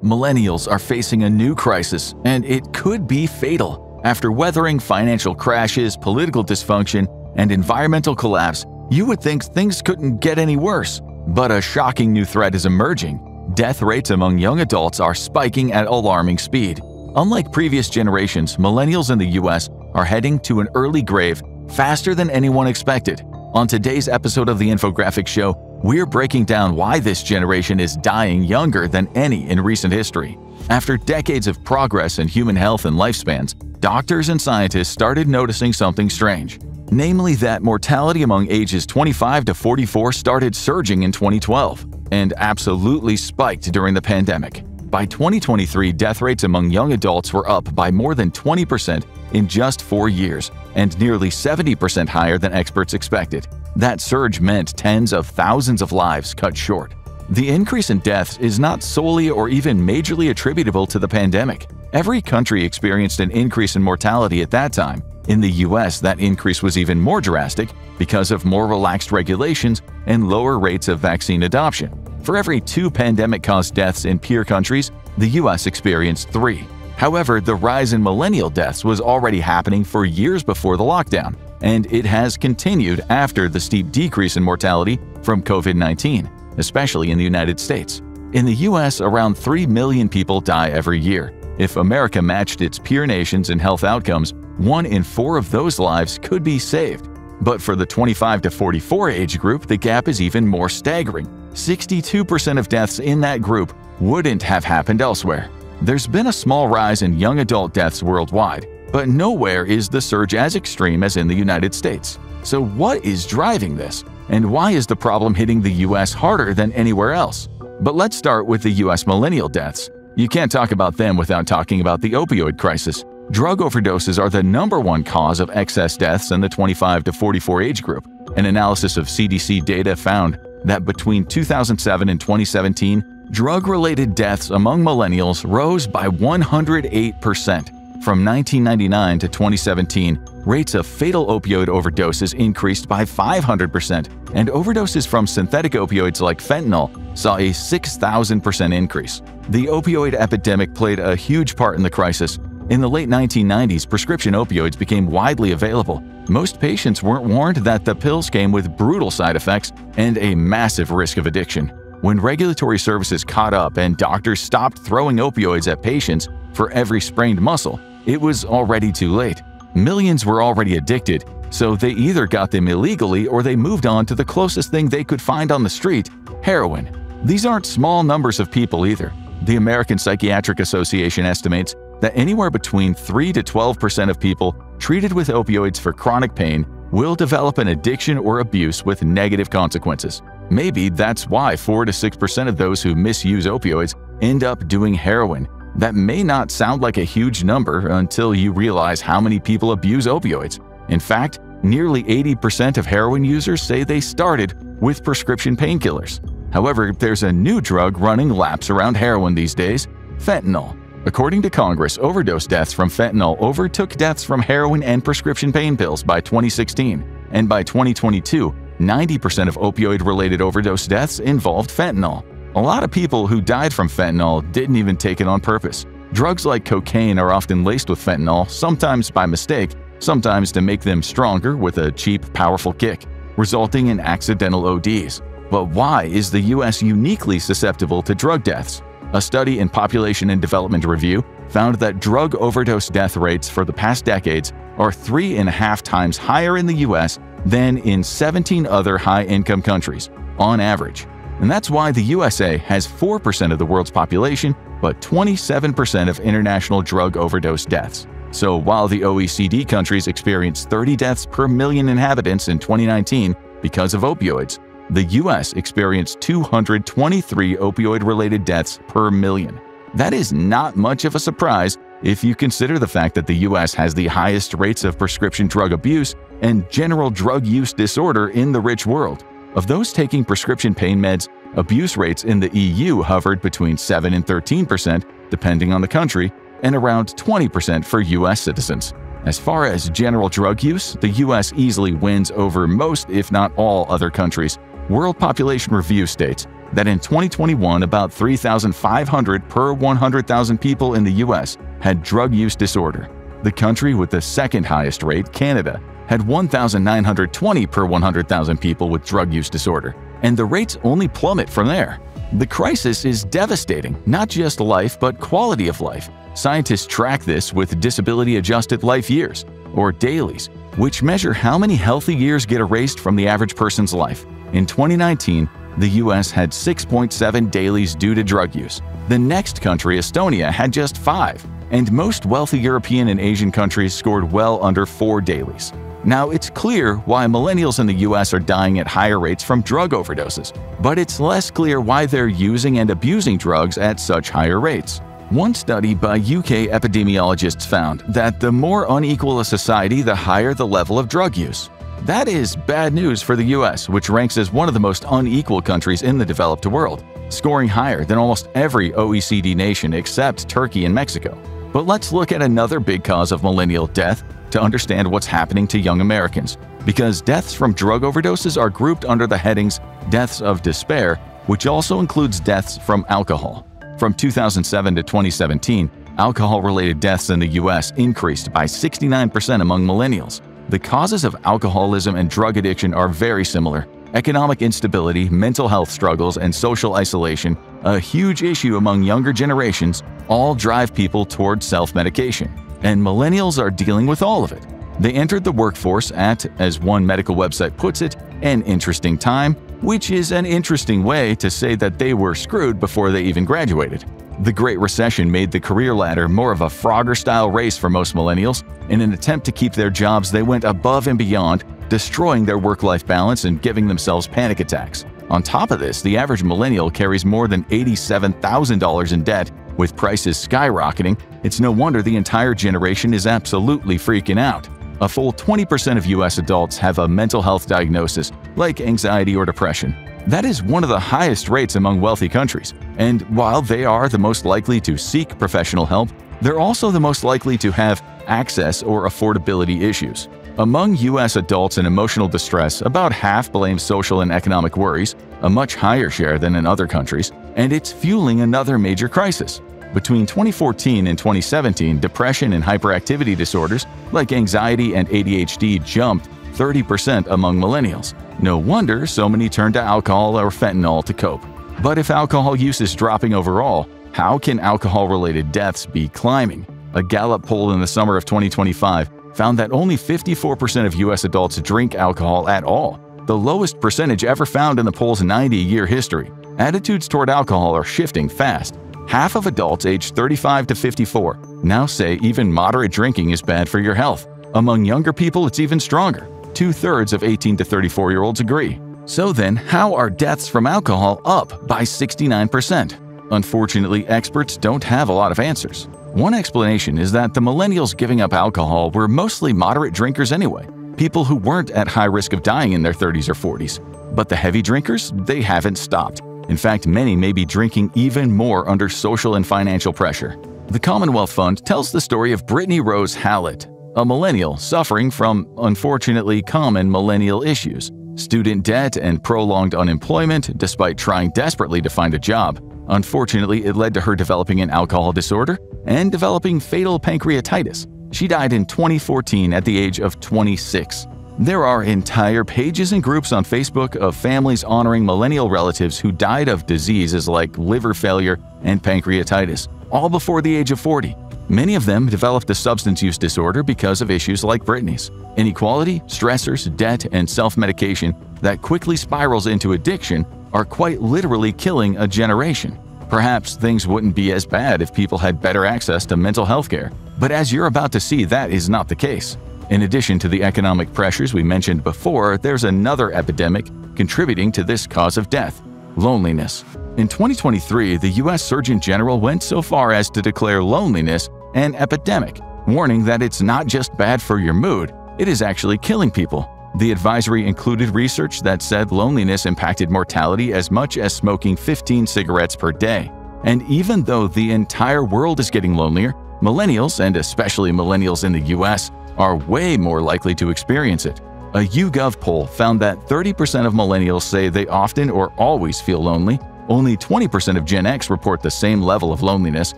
Millennials are facing a new crisis, and it could be fatal. After weathering financial crashes, political dysfunction, and environmental collapse, you would think things couldn't get any worse. But a shocking new threat is emerging. Death rates among young adults are spiking at alarming speed. Unlike previous generations, millennials in the US are heading to an early grave faster than anyone expected. On today's episode of the Infographics Show, we're breaking down why this generation is dying younger than any in recent history. After decades of progress in human health and lifespans, doctors and scientists started noticing something strange. Namely that mortality among ages 25 to 44 started surging in 2012 and absolutely spiked during the pandemic. By 2023, death rates among young adults were up by more than 20% in just 4 years and nearly 70% higher than experts expected. That surge meant tens of thousands of lives cut short. The increase in deaths is not solely or even majorly attributable to the pandemic. Every country experienced an increase in mortality at that time. In the US, that increase was even more drastic because of more relaxed regulations and lower rates of vaccine adoption. For every 2 pandemic-caused deaths in peer countries, the US experienced 3. However, the rise in millennial deaths was already happening for years before the lockdown, and it has continued after the steep decrease in mortality from COVID-19, especially in the United States. In the US, around 3 million people die every year. If America matched its peer nations in health outcomes, 1 in 4 of those lives could be saved. But for the 25 to 44 age group, the gap is even more staggering. 62% of deaths in that group wouldn't have happened elsewhere. There's been a small rise in young adult deaths worldwide, but nowhere is the surge as extreme as in the United States. So what is driving this? And why is the problem hitting the US harder than anywhere else? But let's start with the US millennial deaths. You can't talk about them without talking about the opioid crisis. Drug overdoses are the #1 cause of excess deaths in the 25 to 44 age group. An analysis of CDC data found that between 2007 and 2017, drug-related deaths among millennials rose by 108%. From 1999 to 2017, rates of fatal opioid overdoses increased by 500%, and overdoses from synthetic opioids like fentanyl saw a 6,000% increase. The opioid epidemic played a huge part in the crisis. In the late 1990s, prescription opioids became widely available. Most patients weren't warned that the pills came with brutal side effects and a massive risk of addiction. When regulatory services caught up and doctors stopped throwing opioids at patients for every sprained muscle, it was already too late. Millions were already addicted, so they either got them illegally or they moved on to the closest thing they could find on the street, heroin. These aren't small numbers of people either. The American Psychiatric Association estimates that anywhere between 3 to 12% of people treated with opioids for chronic pain will develop an addiction or abuse with negative consequences. Maybe that's why 4 to 6% of those who misuse opioids end up doing heroin. That may not sound like a huge number until you realize how many people abuse opioids. In fact, nearly 80% of heroin users say they started with prescription painkillers. However, there's a new drug running laps around heroin these days: fentanyl. According to Congress, overdose deaths from fentanyl overtook deaths from heroin and prescription pain pills by 2016, and by 2022, 90% of opioid-related overdose deaths involved fentanyl. A lot of people who died from fentanyl didn't even take it on purpose. Drugs like cocaine are often laced with fentanyl, sometimes by mistake, sometimes to make them stronger with a cheap, powerful kick, resulting in accidental ODs. But why is the US uniquely susceptible to drug deaths? A study in Population and Development Review found that drug overdose death rates for the past decades are 3.5 times higher in the US than in 17 other high-income countries, on average. And that's why the USA has 4% of the world's population, but 27% of international drug overdose deaths. So while the OECD countries experienced 30 deaths per million inhabitants in 2019 because of opioids, the US experienced 223 opioid-related deaths per million. That is not much of a surprise if you consider the fact that the US has the highest rates of prescription drug abuse and general drug use disorder in the rich world. Of those taking prescription pain meds, abuse rates in the EU hovered between 7 and 13%, depending on the country, and around 20% for US citizens. As far as general drug use, the US easily wins over most, if not all, other countries. World Population Review states, that in 2021 about 3,500 per 100,000 people in the US had drug use disorder. The country with the second highest rate, Canada, had 1,920 per 100,000 people with drug use disorder, and the rates only plummet from there. The crisis is devastating, not just life but quality of life. Scientists track this with disability-adjusted life years, or DALYs, which measure how many healthy years get erased from the average person's life. In 2019, the US had 6.7 DALYs due to drug use. The next country, Estonia, had just 5, and most wealthy European and Asian countries scored well under 4 DALYs. Now, it's clear why millennials in the US are dying at higher rates from drug overdoses, but it's less clear why they're using and abusing drugs at such higher rates. One study by UK epidemiologists found that the more unequal a society, the higher the level of drug use. That is bad news for the US, which ranks as one of the most unequal countries in the developed world, scoring higher than almost every OECD nation except Turkey and Mexico. But let's look at another big cause of millennial death to understand what's happening to young Americans, because deaths from drug overdoses are grouped under the headings deaths of despair, which also includes deaths from alcohol. From 2007 to 2017, alcohol-related deaths in the US increased by 69% among millennials. The causes of alcoholism and drug addiction are very similar. Economic instability, mental health struggles, and social isolation, a huge issue among younger generations, all drive people toward self-medication. And millennials are dealing with all of it. They entered the workforce at, as one medical website puts it, an interesting time, which is an interesting way to say that they were screwed before they even graduated. The Great Recession made the career ladder more of a Frogger-style race for most millennials. In an attempt to keep their jobs, they went above and beyond, destroying their work-life balance and giving themselves panic attacks. On top of this, the average millennial carries more than $87,000 in debt. With prices skyrocketing, it's no wonder the entire generation is absolutely freaking out. A full 20% of US adults have a mental health diagnosis, like anxiety or depression. That is one of the highest rates among wealthy countries. And while they are the most likely to seek professional help, they're also the most likely to have access or affordability issues. Among US adults in emotional distress, about half blame social and economic worries, a much higher share than in other countries, and it's fueling another major crisis. Between 2014 and 2017, depression and hyperactivity disorders like anxiety and ADHD jumped 30% among millennials. No wonder so many turn to alcohol or fentanyl to cope. But if alcohol use is dropping overall, how can alcohol-related deaths be climbing? A Gallup poll in the summer of 2025 found that only 54% of US adults drink alcohol at all, the lowest percentage ever found in the poll's 90-year history. Attitudes toward alcohol are shifting fast. Half of adults aged 35 to 54 now say even moderate drinking is bad for your health. Among younger people, it's even stronger. 2/3 of 18 to 34-year-olds agree. So then, how are deaths from alcohol up by 69%? Unfortunately, experts don't have a lot of answers. One explanation is that the millennials giving up alcohol were mostly moderate drinkers anyway, people who weren't at high risk of dying in their 30s or 40s. But the heavy drinkers, they haven't stopped. In fact, many may be drinking even more under social and financial pressure. The Commonwealth Fund tells the story of Brittany Rose Hallett, a millennial suffering from, unfortunately, common millennial issues: student debt and prolonged unemployment despite trying desperately to find a job. Unfortunately, it led to her developing an alcohol disorder and developing fatal pancreatitis. She died in 2014 at the age of 26. There are entire pages and groups on Facebook of families honoring millennial relatives who died of diseases like liver failure and pancreatitis, all before the age of 40. Many of them developed a substance use disorder because of issues like Brittany's. Inequality, stressors, debt, and self-medication that quickly spirals into addiction are quite literally killing a generation. Perhaps things wouldn't be as bad if people had better access to mental health care, but as you're about to see, that is not the case. In addition to the economic pressures we mentioned before, there's another epidemic contributing to this cause of death: loneliness. In 2023, the US Surgeon General went so far as to declare loneliness an epidemic, warning that it's not just bad for your mood, it is actually killing people. The advisory included research that said loneliness impacted mortality as much as smoking 15 cigarettes per day. And even though the entire world is getting lonelier, millennials, and especially millennials in the US, are way more likely to experience it. A YouGov poll found that 30% of millennials say they often or always feel lonely, Only 20% of Gen X report the same level of loneliness,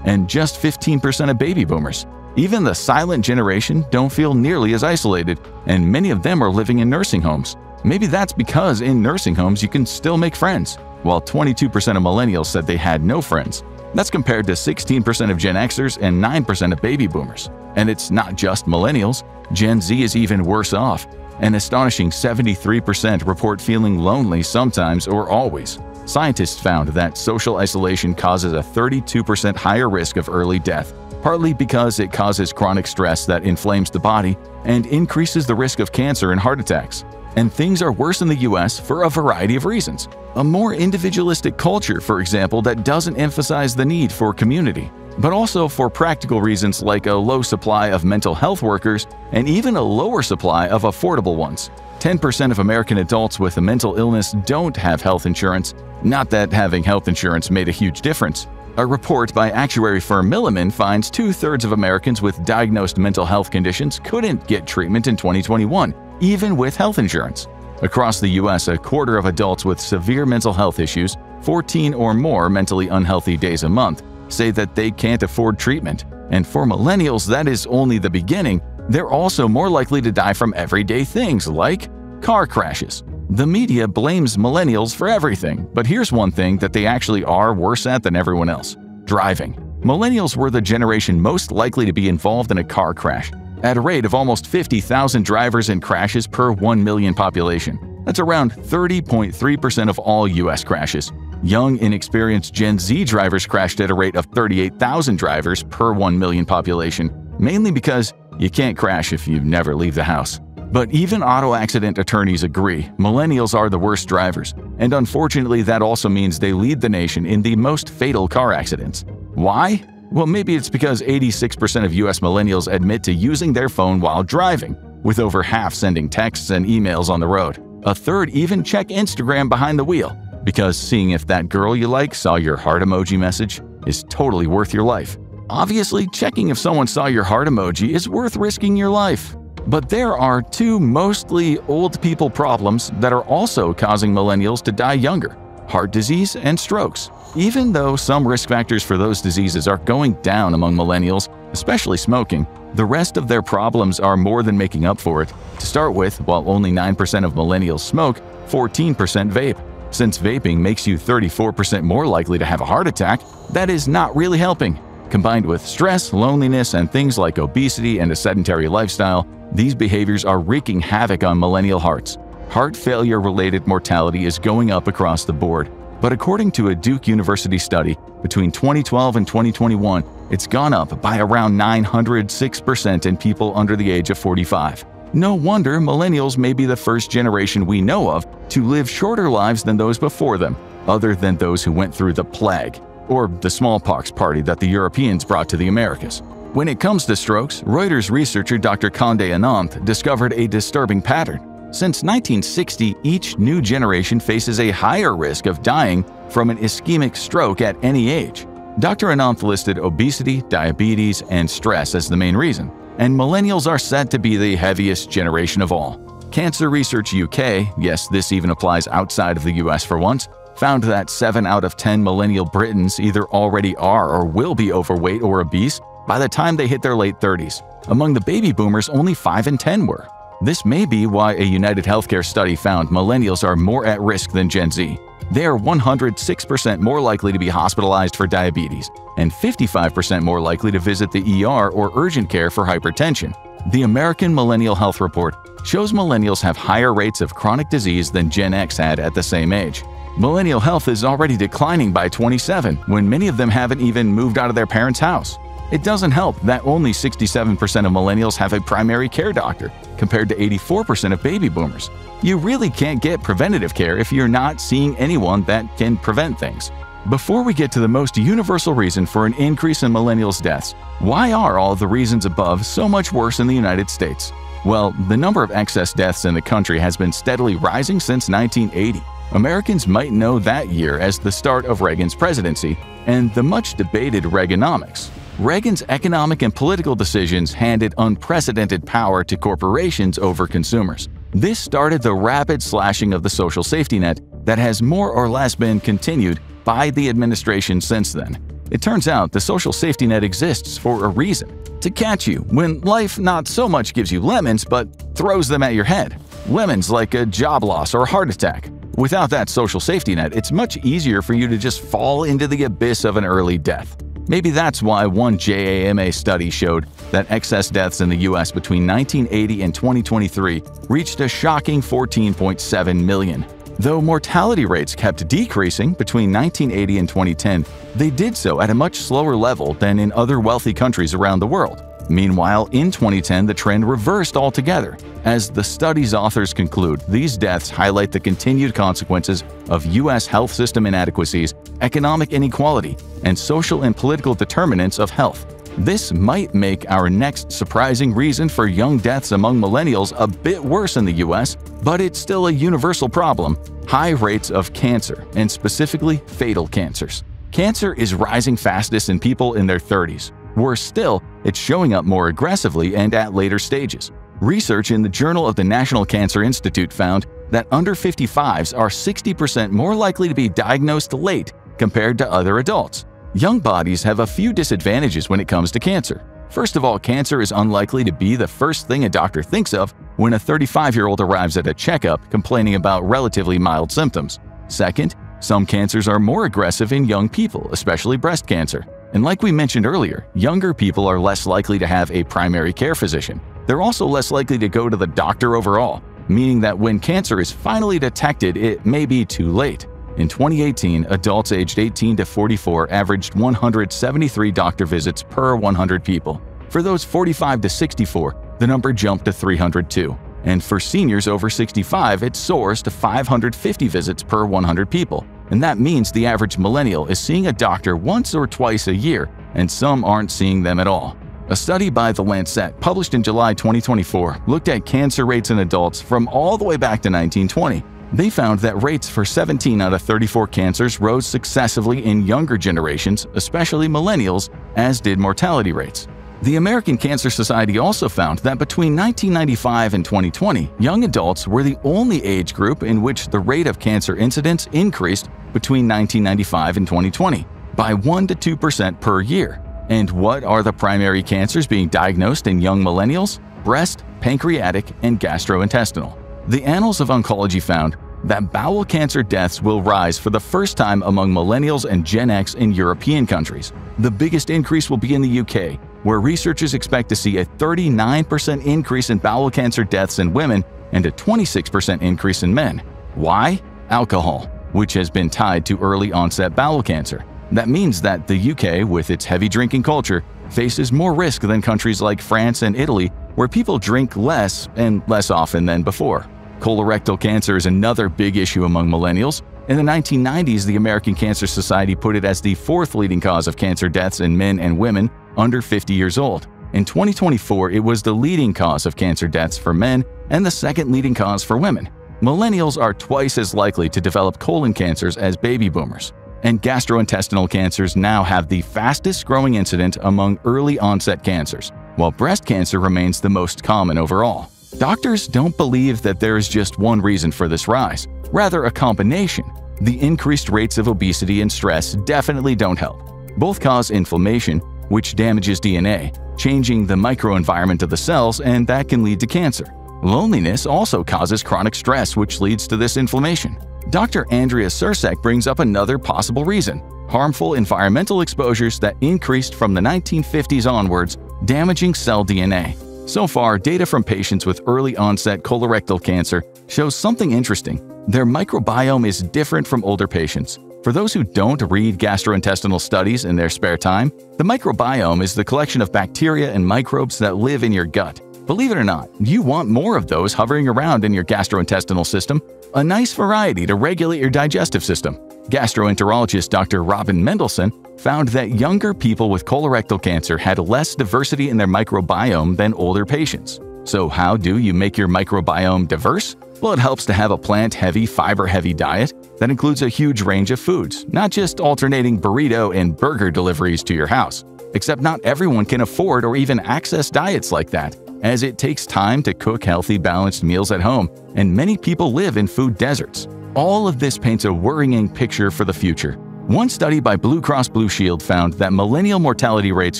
and just 15% of baby boomers. Even the silent generation don't feel nearly as isolated, and many of them are living in nursing homes. Maybe that's because in nursing homes you can still make friends, while 22% of millennials said they had no friends. That's compared to 16% of Gen Xers and 9% of baby boomers. And it's not just millennials. Gen Z is even worse off. An astonishing 73% report feeling lonely sometimes or always. Scientists found that social isolation causes a 32% higher risk of early death, partly because it causes chronic stress that inflames the body and increases the risk of cancer and heart attacks. And things are worse in the US for a variety of reasons. A more individualistic culture, for example, that doesn't emphasize the need for community, but also for practical reasons like a low supply of mental health workers and even a lower supply of affordable ones. 10% of American adults with a mental illness don't have health insurance. Not that having health insurance made a huge difference. A report by actuary firm Milliman finds 2/3 of Americans with diagnosed mental health conditions couldn't get treatment in 2021, even with health insurance. Across the US, a quarter of adults with severe mental health issues, 14 or more mentally unhealthy days a month, say that they can't afford treatment. And for millennials, that is only the beginning. They're also more likely to die from everyday things like car crashes. The media blames millennials for everything, but here's one thing that they actually are worse at than everyone else: driving. Millennials were the generation most likely to be involved in a car crash, at a rate of almost 50,000 drivers and crashes per 1 million population. That's around 30.3% of all US crashes. Young, inexperienced Gen Z drivers crashed at a rate of 38,000 drivers per 1 million population, mainly because you can't crash if you never leave the house. But even auto accident attorneys agree, millennials are the worst drivers, and unfortunately that also means they lead the nation in the most fatal car accidents. Why? Well, maybe it's because 86% of US millennials admit to using their phone while driving, with over half sending texts and emails on the road. A third even check Instagram behind the wheel, because seeing if that girl you like saw your heart emoji message is totally worth your life. Obviously, checking if someone saw your heart emoji is worth risking your life. But there are two mostly old people problems that are also causing millennials to die younger: heart disease and strokes. Even though some risk factors for those diseases are going down among millennials, especially smoking, the rest of their problems are more than making up for it. To start with, while only 9% of millennials smoke, 14% vape. Since vaping makes you 34% more likely to have a heart attack, that is not really helping. Combined with stress, loneliness, and things like obesity and a sedentary lifestyle, these behaviors are wreaking havoc on millennial hearts. Heart failure-related mortality is going up across the board. But according to a Duke University study, between 2012 and 2021, it's gone up by around 906% in people under the age of 45. No wonder millennials may be the first generation we know of to live shorter lives than those before them, other than those who went through the plague, or the smallpox party that the Europeans brought to the Americas. When it comes to strokes, Reuters researcher Dr. Condé Anand discovered a disturbing pattern. Since 1960, each new generation faces a higher risk of dying from an ischemic stroke at any age. Dr. Anand listed obesity, diabetes, and stress as the main reason, and millennials are said to be the heaviest generation of all. Cancer Research UK, yes, this even applies outside of the US for once, found that 7 out of 10 millennial Britons either already are or will be overweight or obese by the time they hit their late 30s. Among the baby boomers, only 5 in 10 were. This may be why a United Healthcare study found millennials are more at risk than Gen Z. They are 106% more likely to be hospitalized for diabetes and 55% more likely to visit the ER or urgent care for hypertension. The American Millennial Health Report shows millennials have higher rates of chronic disease than Gen X had at the same age. Millennial health is already declining by 27, when many of them haven't even moved out of their parents' house. It doesn't help that only 67% of millennials have a primary care doctor, compared to 84% of baby boomers. You really can't get preventative care if you're not seeing anyone that can prevent things. Before we get to the most universal reason for an increase in millennials' deaths, why are all the reasons above so much worse in the United States? Well, the number of excess deaths in the country has been steadily rising since 1980. Americans might know that year as the start of Reagan's presidency and the much-debated Reaganomics. Reagan's economic and political decisions handed unprecedented power to corporations over consumers. This started the rapid slashing of the social safety net that has more or less been continued by the administration since then. It turns out the social safety net exists for a reason – to catch you when life not so much gives you lemons but throws them at your head. Lemons like a job loss or heart attack. Without that social safety net, it's much easier for you to just fall into the abyss of an early death. Maybe that's why one JAMA study showed that excess deaths in the US between 1980 and 2023 reached a shocking 14.7 million. Though mortality rates kept decreasing between 1980 and 2010, they did so at a much slower level than in other wealthy countries around the world. Meanwhile, in 2010, the trend reversed altogether. As the study's authors conclude, these deaths highlight the continued consequences of U.S. health system inadequacies, economic inequality, and social and political determinants of health. This might make our next surprising reason for young deaths among millennials a bit worse in the US, but it's still a universal problem: high rates of cancer, and specifically fatal cancers. Cancer is rising fastest in people in their 30s. Worse still, it's showing up more aggressively and at later stages. Research in the Journal of the National Cancer Institute found that under 55s are 60% more likely to be diagnosed late compared to other adults. Young bodies have a few disadvantages when it comes to cancer. First of all, cancer is unlikely to be the first thing a doctor thinks of when a 35-year-old arrives at a checkup complaining about relatively mild symptoms. Second, some cancers are more aggressive in young people, especially breast cancer. And like we mentioned earlier, younger people are less likely to have a primary care physician. They're also less likely to go to the doctor overall, meaning that when cancer is finally detected, it may be too late. In 2018, adults aged 18 to 44 averaged 173 doctor visits per 100 people. For those 45 to 64, the number jumped to 302. And for seniors over 65, it soars to 550 visits per 100 people. And that means the average millennial is seeing a doctor once or twice a year, and some aren't seeing them at all. A study by The Lancet, published in July 2024, looked at cancer rates in adults from all the way back to 1920. They found that rates for 17 out of 34 cancers rose successively in younger generations, especially millennials, as did mortality rates. The American Cancer Society also found that between 1995 and 2020, young adults were the only age group in which the rate of cancer incidence increased between 1995 and 2020 by 1 to 2% per year. And what are the primary cancers being diagnosed in young millennials? Breast, pancreatic, and gastrointestinal. The Annals of Oncology found that bowel cancer deaths will rise for the first time among millennials and Gen X in European countries. The biggest increase will be in the UK, where researchers expect to see a 39% increase in bowel cancer deaths in women and a 26% increase in men. Why? Alcohol, which has been tied to early onset bowel cancer. That means that the UK, with its heavy drinking culture, faces more risk than countries like France and Italy, where people drink less and less often than before. Colorectal cancer is another big issue among millennials. In the 1990s, the American Cancer Society put it as the fourth leading cause of cancer deaths in men and women under 50 years old. In 2024, it was the leading cause of cancer deaths for men and the second leading cause for women. Millennials are twice as likely to develop colon cancers as baby boomers. And gastrointestinal cancers now have the fastest growing incident among early onset cancers, while breast cancer remains the most common overall. Doctors don't believe that there is just one reason for this rise, rather a combination. The increased rates of obesity and stress definitely don't help. Both cause inflammation, which damages DNA, changing the microenvironment of the cells, and that can lead to cancer. Loneliness also causes chronic stress, which leads to this inflammation. Dr. Andrea Sursek brings up another possible reason: harmful environmental exposures that increased from the 1950s onwards, damaging cell DNA. So far, data from patients with early-onset colorectal cancer shows something interesting. Their microbiome is different from older patients. For those who don't read gastrointestinal studies in their spare time, the microbiome is the collection of bacteria and microbes that live in your gut. Believe it or not, you want more of those hovering around in your gastrointestinal system, a nice variety to regulate your digestive system. Gastroenterologist Dr. Robin Mendelsohn found that younger people with colorectal cancer had less diversity in their microbiome than older patients. So how do you make your microbiome diverse? Well, it helps to have a plant-heavy, fiber-heavy diet that includes a huge range of foods, not just alternating burrito and burger deliveries to your house. Except not everyone can afford or even access diets like that, as it takes time to cook healthy, balanced meals at home, and many people live in food deserts. All of this paints a worrying picture for the future. One study by Blue Cross Blue Shield found that millennial mortality rates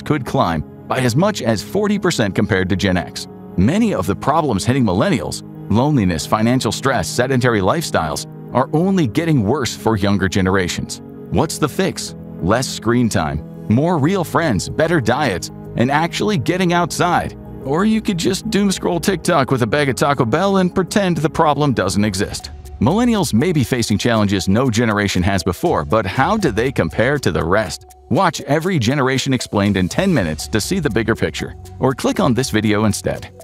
could climb by as much as 40% compared to Gen X. Many of the problems hitting millennials, loneliness, financial stress, sedentary lifestyles, are only getting worse for younger generations. What's the fix? Less screen time, more real friends, better diets, and actually getting outside. Or you could just doom scroll TikTok with a bag of Taco Bell and pretend the problem doesn't exist. Millennials may be facing challenges no generation has before, but how do they compare to the rest? Watch Every Generation Explained in 10 minutes to see the bigger picture, or click on this video instead.